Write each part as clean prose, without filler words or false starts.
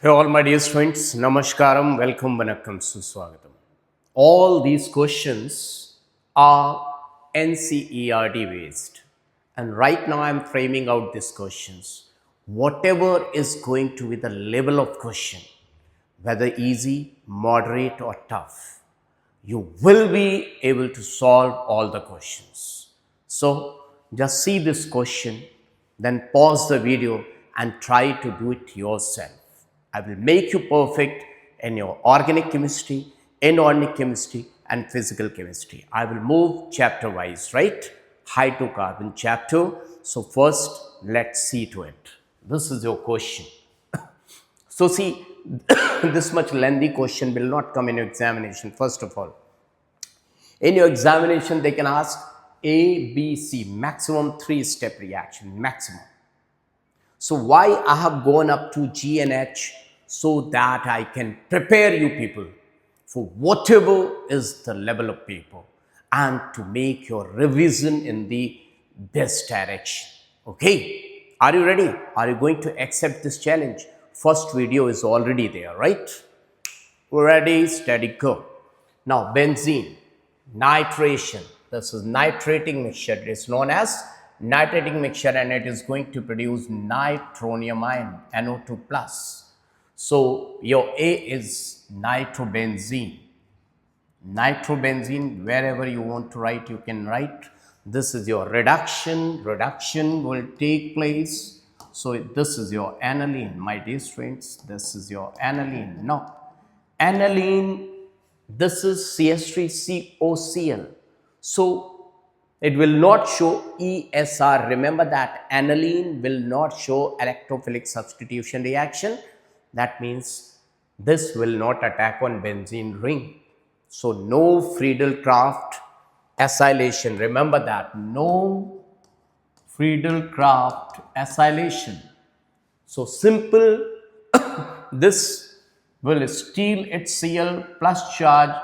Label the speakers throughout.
Speaker 1: Hey all my dear students, Namaskaram, welcome, Vanakkam, Suswagatam. All these questions are NCERT based. And right now I'm framing out these questions. Whatever is going to be the level of question, whether easy, moderate, or tough, you will be able to solve all the questions. So just see this question, then pause the video and try to do it yourself. I will make you perfect in your organic chemistry, inorganic chemistry, and physical chemistry. I will move chapter wise, right? Hydrocarbon chapter. So first, let's see to it. This is your question. So see, this much lengthy question will not come in your examination, first of all. In your examination, they can ask A, B, C, maximum 3-step reaction, maximum. So why I have gone up to G and H so that I can prepare you people for whatever is the level of paper and to make your revision in the best direction. Okay, are you ready? Are you going to accept this challenge? First video is already there, right? Ready, steady, go. Now, benzene, nitration. This is nitrating mixture. It is known as nitrating mixture and it is going to produce nitronium ion, NO2 plus. So, your A is nitrobenzene. Nitrobenzene, wherever you want to write, you can write. This is your reduction. Reduction will take place. So, this is your aniline, my dear friends. This is your aniline. Now, aniline, this is CH3COCl. So it will not show ESR. Remember that aniline will not show electrophilic substitution reaction. That means this will not attack on benzene ring. So no Friedel-Crafts acylation. Remember that, no Friedel-Crafts acylation. So simple, this will steal its Cl plus charge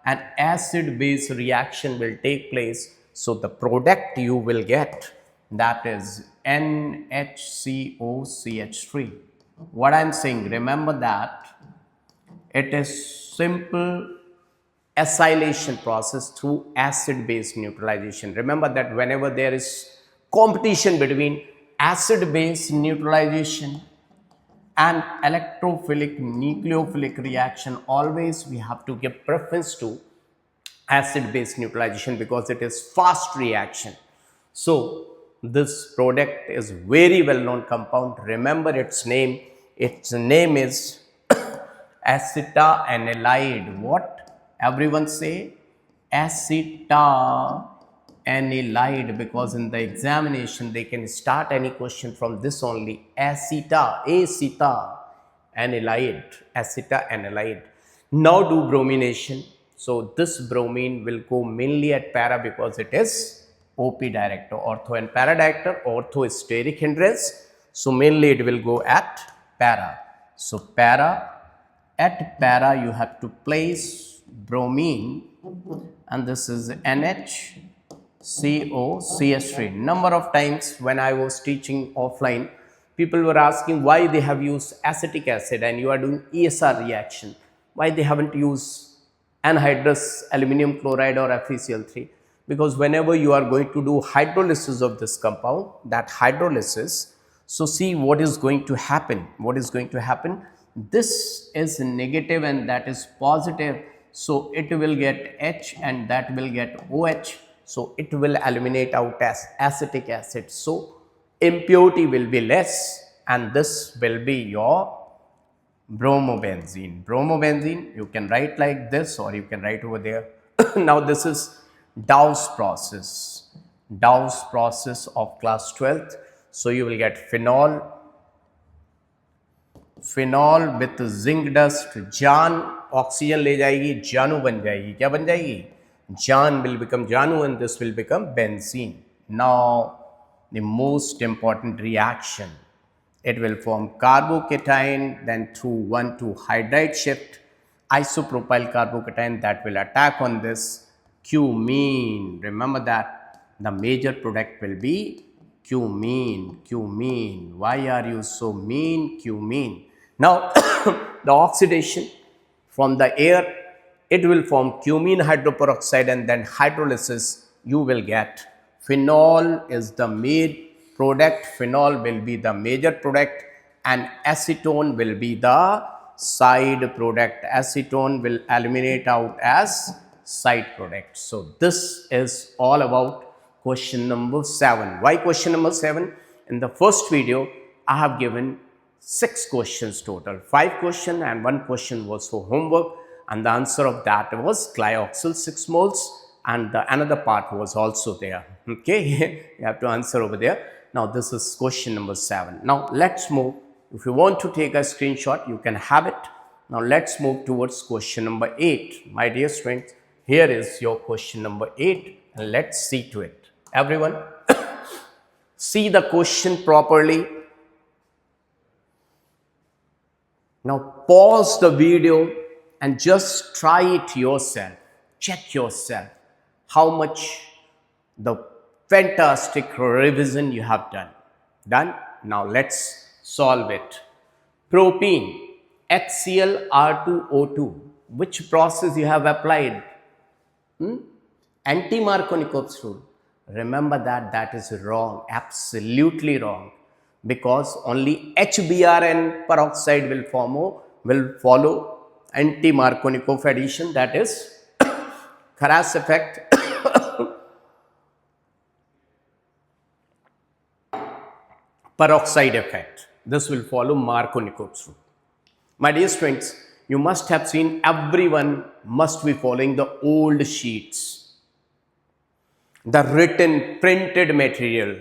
Speaker 1: and acid base reaction will take place. So the product you will get, that is NHCOCH3. What I am saying, remember that it is simple acylation process through acid base neutralization. Remember that whenever there is competition between acid base neutralization and electrophilic nucleophilic reaction, always we have to give preference to acid base neutralization because it is fast reaction. So this product is very well known compound. Remember its name. Its name is acetanilide. What everyone say? Acetanilide, because in the examination they can start any question from this only. Acetanilide. Now do bromination. So this bromine will go mainly at para because it is OP director, ortho and para director. Ortho is steric hindrance. So mainly it will go at para. So at para you have to place bromine and this is NHCOCH3. Number of times when I was teaching offline, people were asking why they have used acetic acid and you are doing ESR reaction. Why they haven't used anhydrous aluminum chloride or FeCl3? Because whenever you are going to do hydrolysis of this compound, that hydrolysis, so see what is going to happen. What is going to happen? This is negative and that is positive. So it will get H and that will get OH. So it will eliminate out as acetic acid. So impurity will be less and this will be your bromobenzene. Bromobenzene, you can write like this or you can write over there. Now this is Dow's process. Dow's process of class 12th. So you will get phenol with zinc dust. Jan oxygen ले जाएगी, जानु बन जाएगी. क्या बन जाएगी? Jan will become Janu and this will become benzene. Now the most important reaction. It will form carbocation, then through 1,2 hydride shift, isopropyl carbocation that will attack on this cumene. Remember that the major product will be cumene. Why are you so mean? Cumene. Now, the oxidation from the air, it will form cumene hydroperoxide, and then hydrolysis, you will get phenol is the main product. Phenol will be the major product, and acetone will be the side product. Acetone will eliminate out as side product. So this is all about question number 7. Why question number 7? In the first video, I have given 6 questions total. 5 questions and 1 question was for homework, and the answer of that was glyoxal 6 moles, and the another part was also there. Okay, you have to answer over there. Now this is question number 7. Now let's move. If you want to take a screenshot, you can have it. Now let's move towards question number 8. My dear students, here is your question number 8, and let's see to it. Everyone, see the question properly. Now pause the video and just try it yourself. Check yourself how much the fantastic revision you have done. Done? Now let's solve it. Propene, HCl R2O2. Which process you have applied? Anti-Markovnikov's rule. Remember that is wrong, absolutely wrong, because only HBr and peroxide will follow anti-Markovnikov addition, that is Kharas effect. Peroxide effect. This will follow Markovnikov's rule. My dear students, you must have seen, everyone must be following the old sheets, the written, printed material.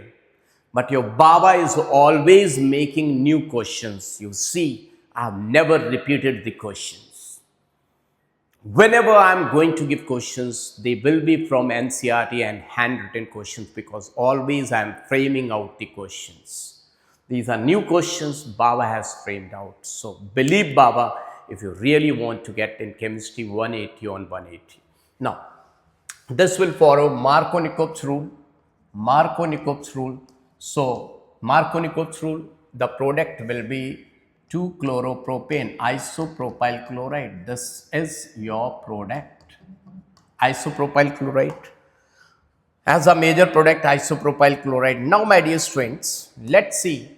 Speaker 1: But your Baba is always making new questions. You see, I have never repeated the questions. Whenever I am going to give questions, they will be from NCERT and handwritten questions, because always I am framing out the questions. These are new questions Baba has framed out. So believe Baba if you really want to get in chemistry 180 on 180. Now, this will follow Markovnikov's rule. Markovnikov's rule. So Markovnikov's rule, the product will be 2-chloropropane, isopropyl chloride. This is your product, isopropyl chloride. As a major product, isopropyl chloride. Now, my dear students, let's see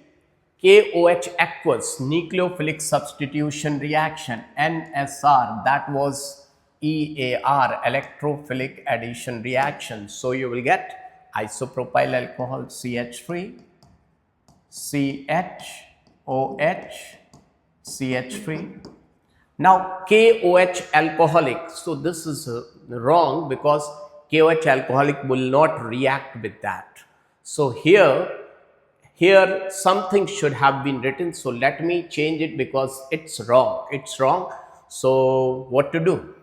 Speaker 1: KOH aqueous nucleophilic substitution reaction, NSR, that was EAR, electrophilic addition reaction. So you will get isopropyl alcohol CH3, CHOH, CH3. Now KOH alcoholic, so this is wrong, because KOH alcoholic will not react with that. So here something should have been written, so let me change it because it's wrong. So what to do?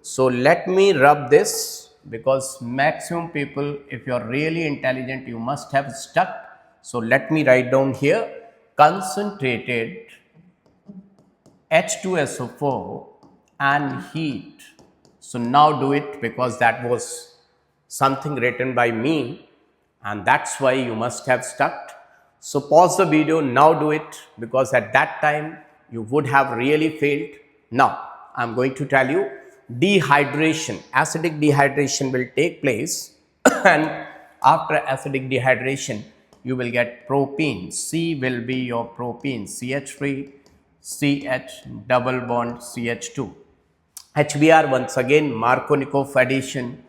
Speaker 1: So let me rub this, because maximum people, if you are really intelligent, you must have stuck. So let me write down here, concentrated H2SO4 and heat. So now do it, because that was something written by me, and that's why you must have stuck. So pause the video, now do it, because at that time you would have really failed. Now I'm going to tell you, dehydration, acidic dehydration will take place and after acidic dehydration you will get propene. C will be your propene, CH3, CH double bond CH2. HBr, once again Markovnikov addition,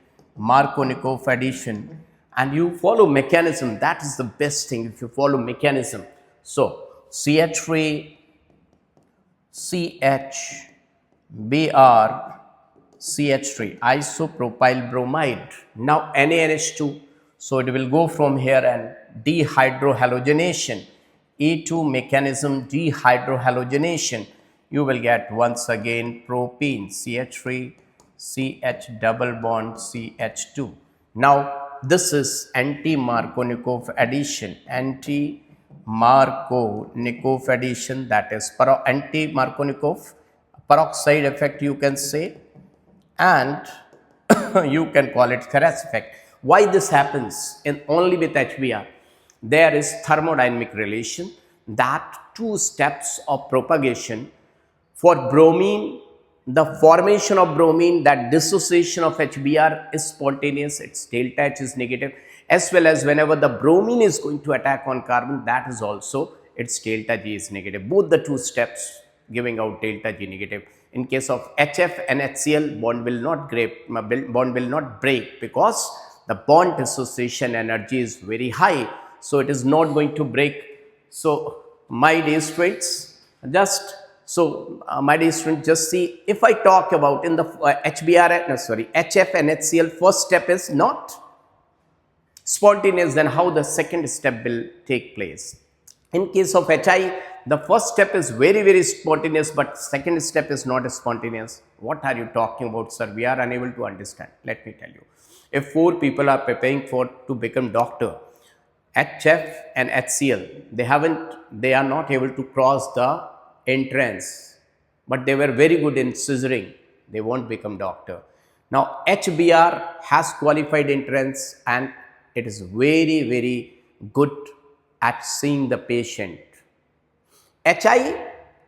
Speaker 1: and you follow mechanism. That is the best thing, if you follow mechanism. So CH3, CH, Br, CH3, isopropyl bromide. Now NaNH2, so it will go from here and dehydrohalogenation, E2 mechanism, dehydrohalogenation. You will get once again propene, CH3, CH double bond CH2. Now this is anti-Markovnikov addition, anti-Markovnikov addition, that is anti-Markovnikov peroxide effect, you can say, and you can call it Kharas effect. Why this happens in only with HBr? There is thermodynamic relation that two steps of propagation. For bromine, the formation of bromine, that dissociation of HBr is spontaneous, its delta H is negative, as well as whenever the bromine is going to attack on carbon, that is also its delta G is negative. Both the two steps giving out delta G negative. In case of HF and HCl, bond will not break because the bond dissociation energy is very high, so it is not going to break. So my dear students, my dear students, just see, if I talk about in the HF and HCl, first step is not spontaneous, then how the second step will take place. In case of HI, the first step is very spontaneous, but second step is not spontaneous. What are you talking about, sir? We are unable to understand. Let me tell you. If 4 people are preparing to become doctor, HF and HCl, they are not able to cross the entrance, but they were very good in scissoring, they won't become doctor. Now HBr has qualified entrance and it is very good at seeing the patient. HI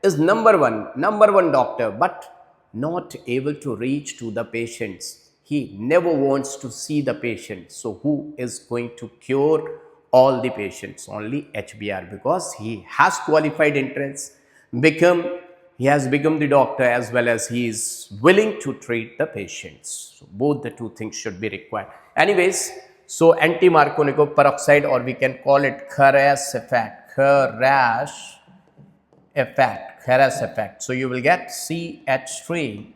Speaker 1: is number one doctor, but not able to reach to the patients. He never wants to see the patient. So who is going to cure all the patients? Only HBr, because he has qualified entrance, he has become the doctor, as well as he is willing to treat the patients. So both the two things should be required. Anyways, so anti-marconic peroxide, or we can call it Kharas effect. So you will get CH3,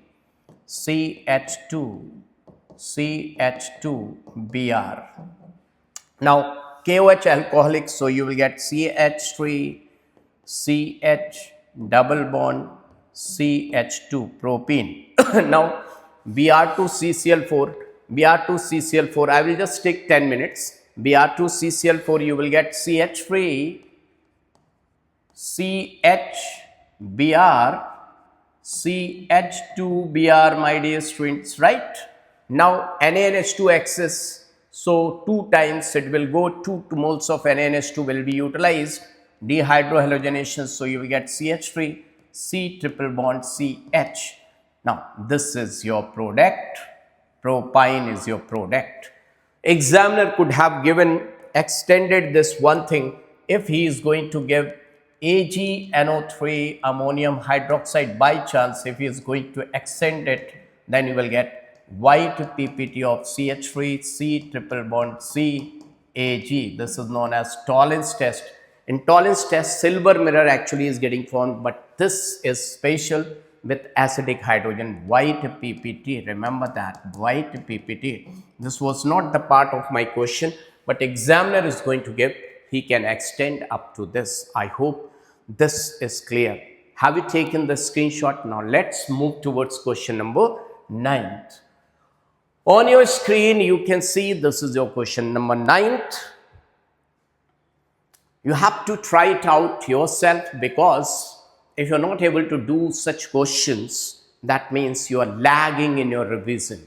Speaker 1: CH2, CH2Br. Now KOH alcoholic, so you will get CH3, CH double bond, CH2 propene. Now Br2CCl4, I will just take 10 minutes. Br2CCl4, you will get CH3, CHBr, CH2Br, my dear students, right? Now NaNH2 excess, so 2 times it will go, 2 moles of NaNH2 will be utilized. Dehydrohalogenation, so you will get CH3, C triple bond, CH. Now this is your product, propyne is your product. Examiner could have extended this one thing. If he is going to give AgNO3 ammonium hydroxide, by chance if he is going to extend it, then you will get white PPT of CH3, C triple bond, C, Ag. This is known as tolerance test. In tolerance test, silver mirror actually is getting formed, but this is special with acidic hydrogen, white PPT. Remember that, white PPT. This was not the part of my question, but examiner is going to give. He can extend up to this. I hope this is clear. Have you taken the screenshot? Now let's move towards question number 9. On your screen, you can see this is your question number 9. You have to try it out yourself, because if you're not able to do such questions, that means you are lagging in your revision.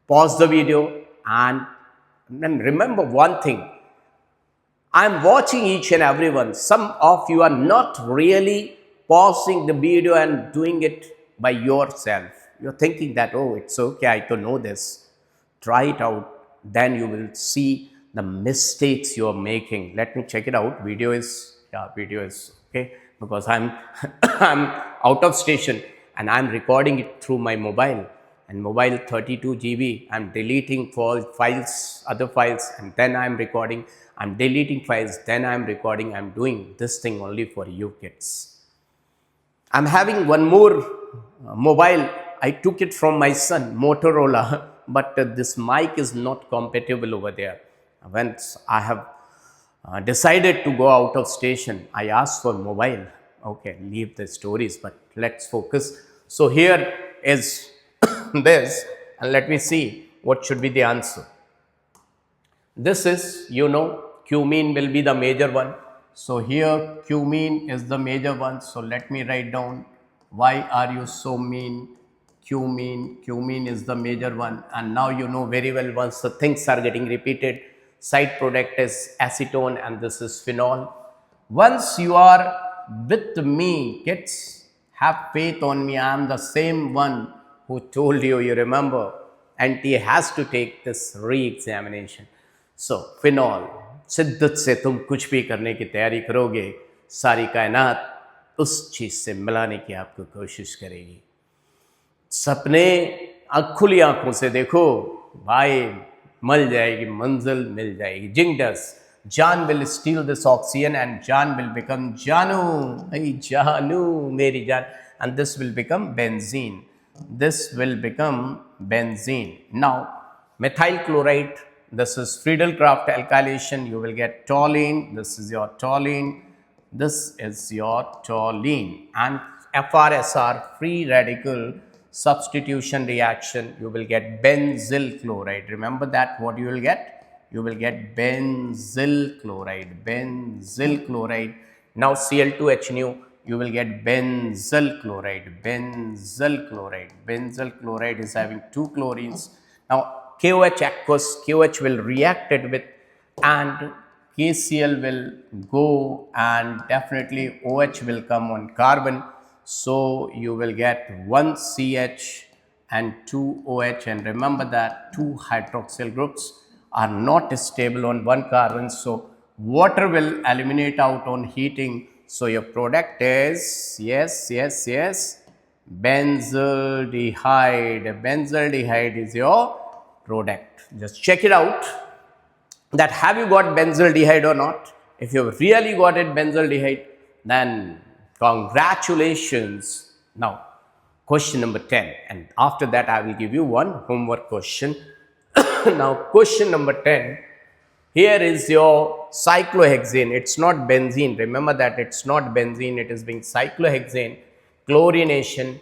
Speaker 1: Pause the video and then remember one thing. I'm watching each and every one. Some of you are not really pausing the video and doing it by yourself. You're thinking that, oh, it's okay, I can know this. Try it out, then you will see the mistakes you're making. Let me check it out. Video is okay, because I'm I'm out of station and I'm recording it through my mobile, and mobile 32 GB. I'm deleting files, other files, and then I'm recording. I'm deleting files, then I'm recording. I'm doing this thing only for you kids. I'm having one more mobile. I took it from my son, Motorola, but this mic is not compatible over there. Once I have decided to go out of station, I asked for mobile. Okay, leave the stories, but let's focus. So here is this, and let me see what should be the answer. This is, cumene will be the major one. So here cumene is the major one. So let me write down, why are you so mean? Cumene is the major one. And now you know very well, once the things are getting repeated, side product is acetone and this is phenol. Once you are with me. Kids, have faith on me. I am the same one who told you, you remember. NTA has to take this re-examination. So, phenol शिद्दत से तुम कुछ भी करने की तैयारी करोगे, सारी कायनात उस चीज़ से मिलाने की आपको कोशिश करेगी. सपने खुली आंखों से देखो भाई, मिल जाएगी मंजिल, मिल जाएगी. जिंग डस जान will still this oxygen and जान विल बिकम जानू. जानू मेरी जान. And this will become benzene. This will become benzene. Now, methyl chloride, this is Friedel-Crafts alkylation, you will get toluene, this is your toluene, this is your toluene. And FRSR, free radical substitution reaction, you will get benzyl chloride. Remember that, what you will get? You will get benzyl chloride, benzyl chloride. Now Cl2H nu, you will get benzyl chloride, benzyl chloride. Benzyl chloride is having two chlorines. Now KOH aqueous, KOH will react it with, and KCl will go, and definitely OH will come on carbon. So you will get one CH and two OH, and remember that two hydroxyl groups are not stable on one carbon. So water will eliminate out on heating. So your product is, yes, benzaldehyde. Benzaldehyde is your product. Just check it out, that have you got benzaldehyde or not. If you have really got it benzaldehyde, then congratulations. Now question number 10, and after that I will give you one homework question. Now question number 10, here is your cyclohexane. It's not benzene. Remember that it's not benzene. It is being cyclohexane. Chlorination,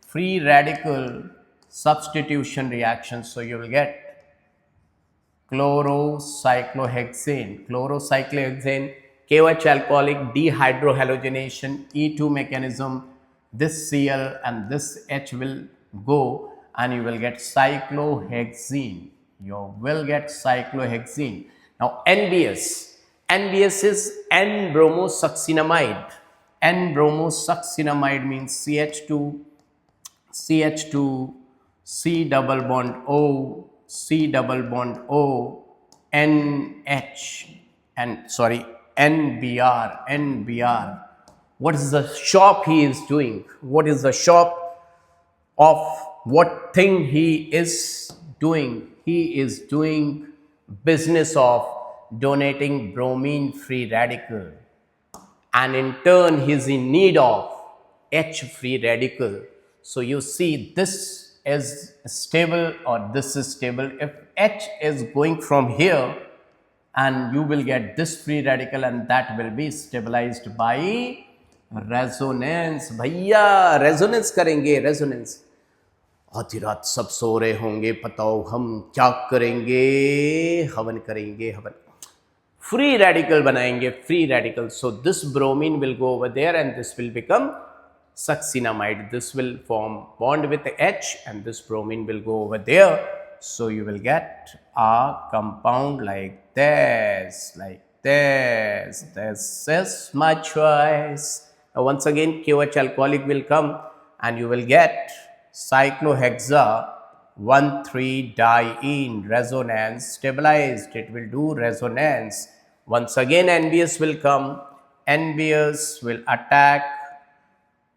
Speaker 1: free radical substitution reaction. So you will get chlorocyclohexane. Chlorocyclohexane, KOH alcoholic dehydrohalogenation, E2 mechanism. This Cl and this H will go, and you will get cyclohexene. You will get cyclohexene. Now NBS, NBS is N-bromosuccinamide. N-bromosuccinamide means CH2, CH2, C double bond O, C double bond O, NH, and sorry, NBr, NBr. What is the shop he is doing? What is the shop of what thing he is doing? He is doing business of donating bromine free radical, and in turn he is in need of H free radical. So you see, this is stable or this is stable. If H is going from here, and you will get this free radical, and that will be stabilized by resonance. भैया resonance करेंगे, resonance. आधी रात सब सो रहे होंगे, बताओ हम क्या करेंगे? हवन करेंगे, हवन. Free radical बनाएंगे, free radical. So this bromine will go over there, and this will become succinamide. This will form bond with H, and this bromine will go over there. So you will get a compound like this, like this. This is my choice. Now once again KOH alcoholic will come, and you will get cyclohexa 1,3-diene resonance stabilized. It will do resonance. Once again NBS will come. NBS will attack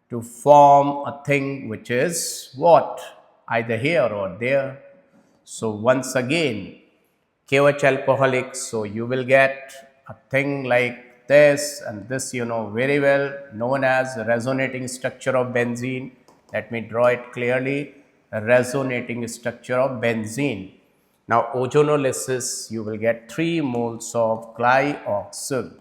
Speaker 1: to form a thing which is what? Either here or there. So once again KOH alcoholic, so you will get a thing like this, and this you know very well, known as resonating structure of benzene. Let me draw it clearly. Resonating structure of benzene. Now ozonolysis, you will get 3 moles of glyoxyl.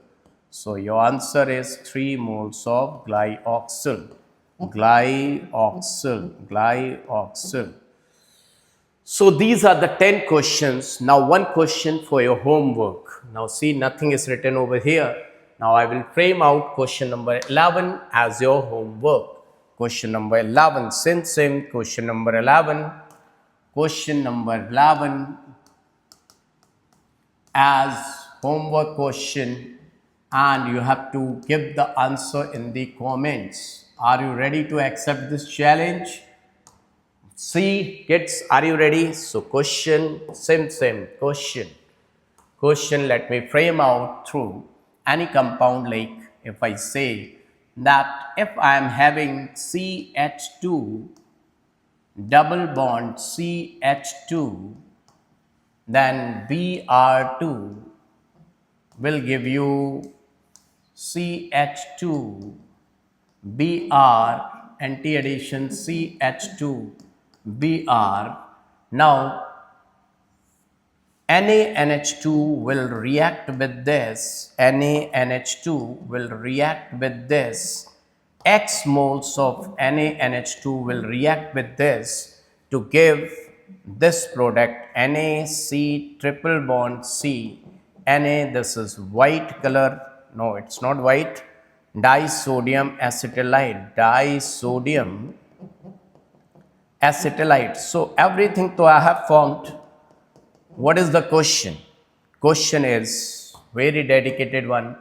Speaker 1: So your answer is 3 moles of glyoxyl. Glyoxyl, glyoxyl. So these are the 10 questions. Now one question for your homework. Now see, nothing is written over here. Now I will frame out question number 11 as your homework. Question number 11, same, question number 11. Question number 11 as homework question and you have to give the answer in the comments. Are you ready to accept this challenge? See, kids, are you ready? So, question, same question. Question, let me frame out through any compound, like if I say that if I am having CH2 double bond CH2, then Br2 will give you CH2 Br, anti-addition CH2 Br. Now NaNH2 will react with this, NaNH2 will react with this, X moles of NaNH2 will react with this to give this product NaC triple bond C, Na, this is white color, no it's not white, disodium acetylide, disodium acetylide. So everything to I have formed. What is the question? Question is very dedicated one.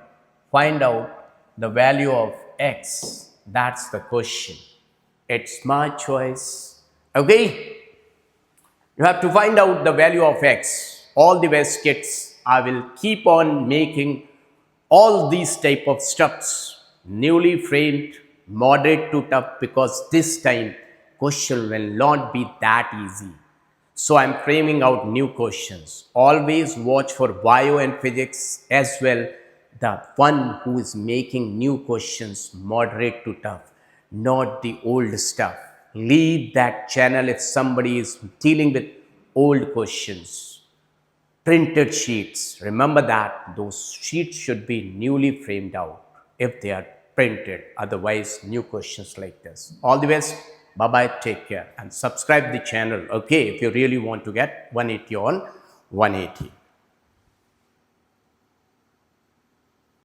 Speaker 1: Find out the value of x. That's the question. It's my choice. Okay? You have to find out the value of x. All the best, kids. I will keep on making all these type of stuffs newly framed, moderate to tough, because this time question will not be that easy. So I'm framing out new questions. Always watch for bio and physics as well. The one who is making new questions moderate to tough, not the old stuff. Leave that channel if somebody is dealing with old questions. Printed sheets. Remember that those sheets should be newly framed out if they are printed. Otherwise, new questions like this. All the best. Bye bye. Take care and subscribe the channel. Okay, if you really want to get 180 on 180.